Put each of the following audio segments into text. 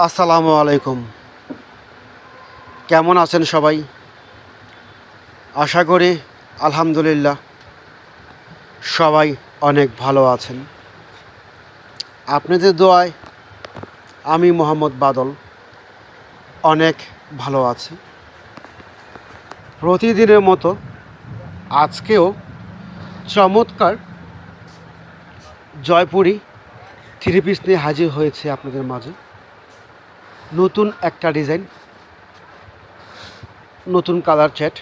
আসসালামু আলাইকুম। কেমন আছেন সবাই? আশা করি আলহামদুলিল্লাহ সবাই অনেক ভালো আছেন। আপনাদের দোয়ায় আমি মোহাম্মদ বাদল অনেক ভালো আছি। প্রতিদিনের মতো আজকেও চমৎকার জয়পুরি থ্রি পিস নিয়ে হাজির হয়েছে আপনাদের মাঝে। নতুন একটা ডিজাইন, নতুন কালার চ্যাট,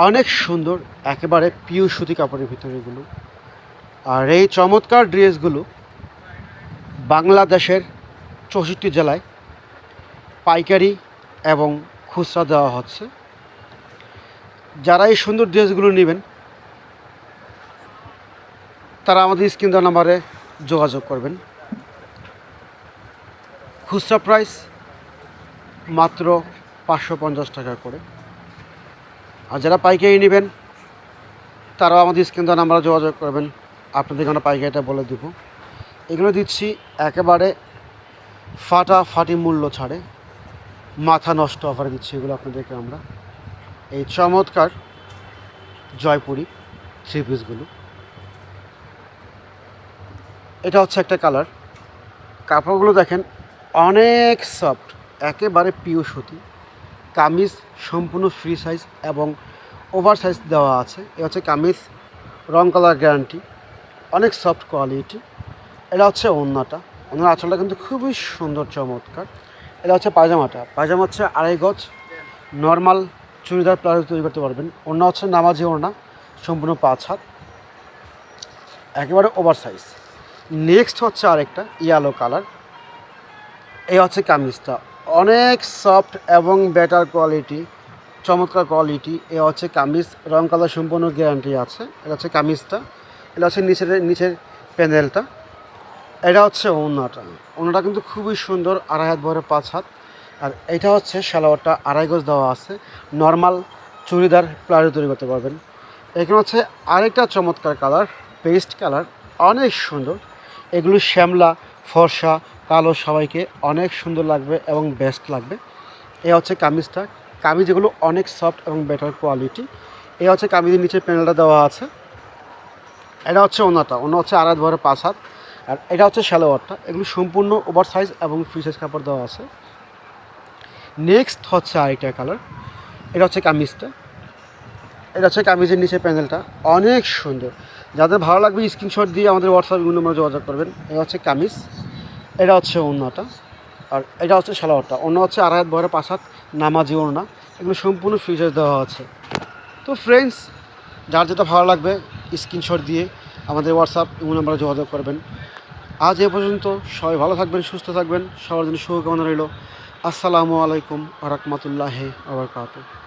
অনেক সুন্দর, একেবারে পিওর সুতি কাপড়ের ভিতরে এগুলো। আর এই চমৎকার ড্রেসগুলো বাংলাদেশের 64 জেলায় পাইকারি এবং খুচরা দেওয়া হচ্ছে। যারা এই সুন্দর ড্রেসগুলো নেবেন তারা আমাদের স্ক্রিন দেওয়া নাম্বারে যোগাযোগ করবেন। খুচরা প্রাইস মাত্র 550 টাকা করে, আর যারা পাইকারি নেবেন তারাও আমাদের স্ক্রিন দেওয়া নাম্বারে যোগাযোগ করবেন। আপনাদেরকে আমরা পাইকারিটা বলে দেবো। এগুলো দিচ্ছি একেবারে ফাটাফাটি মূল্য ছাড়ে, মাথা নষ্ট অফারে দিচ্ছি এগুলো আপনাদেরকে আমরা। এই চমৎকার জয়পুরি থ্রি পিসগুলো, এটা হচ্ছে একটা কালার। কাপড়গুলো দেখেন অনেক সফট, একেবারে পিওর সুতি। কামিজ সম্পূর্ণ ফ্রি সাইজ এবং ওভার সাইজ দেওয়া আছে। এ হচ্ছে কামিজ, রং কালার গ্যারান্টি, অনেক সফট কোয়ালিটি। এটা হচ্ছে ওড়নাটা, ওনার আঁচলটা কিন্তু খুবই সুন্দর চমৎকার। এটা হচ্ছে পায়জামাটা, পায়জামা হচ্ছে 2.5 গজ নর্মাল চুড়িদার প্লাজো তৈরি করতে পারবেন। ওড়না হচ্ছে নামাজি ওড়না, সম্পূর্ণ 5 হাত, একেবারে ওভার সাইজ। নেক্সট হচ্ছে আরেকটা ইয়েলো কালার। এই হচ্ছে কামিজটা, অনেক সফট এবং বেটার কোয়ালিটি, চমৎকার কোয়ালিটি। এ হচ্ছে কামিজ, রং কালার সম্পূর্ণ গ্যারান্টি আছে। এটা হচ্ছে কামিজটা, এটা হচ্ছে নিচের প্যানেলটা। এটা হচ্ছে ওড়নাটা, ওড়নাটা কিন্তু খুবই সুন্দর, 2.5 হাত বহরে 5 হাত। আর এটা হচ্ছে সালোয়ারটা 2.5 গজ দেওয়া আছে, নর্মাল চুড়িদার প্লাজো তৈরি করতে পারবেন। এখানে হচ্ছে আরেকটা চমৎকার কালার, পেস্ট কালার, অনেক সুন্দর। এগুলো শ্যামলা, ফর্সা, কালো সবাইকে অনেক সুন্দর লাগবে এবং বেস্ট লাগবে। এ হচ্ছে কামিজটা, কামিজ এগুলো অনেক সফট এবং বেটার কোয়ালিটি। এ হচ্ছে কামিজের নিচে প্যানেলটা দেওয়া আছে। এটা হচ্ছে ওড়নাটা, ওড়না হচ্ছে 2.5 বহরে 5 হাত। আর এটা হচ্ছে সালোয়ারটা, এগুলো সম্পূর্ণ ওভার সাইজ এবং ফ্রি সাইজ কাপড় দেওয়া আছে। নেক্সট হচ্ছে আরেকটা কালার, এটা হচ্ছে কামিজটা, এটা হচ্ছে কামিজের নিচে প্যানেলটা, অনেক সুন্দর। যাদের ভালো লাগবে স্ক্রিনশট দিয়ে আমাদের হোয়াটসঅ্যাপ নম্বরে যোগাযোগ করবেন। এটা হচ্ছে কামিজ, এটা হচ্ছে ওড়নাটা, আর এটা হচ্ছে সালোয়ারটা। ওড়না হচ্ছে 2.5 হাত বহরে 5 হাত, নামাজি ওড়না, এগুলো সম্পূর্ণ ফ্রি সাইজ দেওয়া আছে। তো ফ্রেন্ডস, যার যেটা ভালো লাগবে স্ক্রিনশট দিয়ে আমাদের হোয়াটসঅ্যাপ নম্বরে যোগাযোগ করবেন। আজ এ পর্যন্ত, সবাই ভালো থাকবেন, সুস্থ থাকবেন, সবার জন্য শুভকামনা রইল। আসসালামু আলাইকুম ওয়া রাহমাতুল্লাহি ওয়া বারাকাতুহু।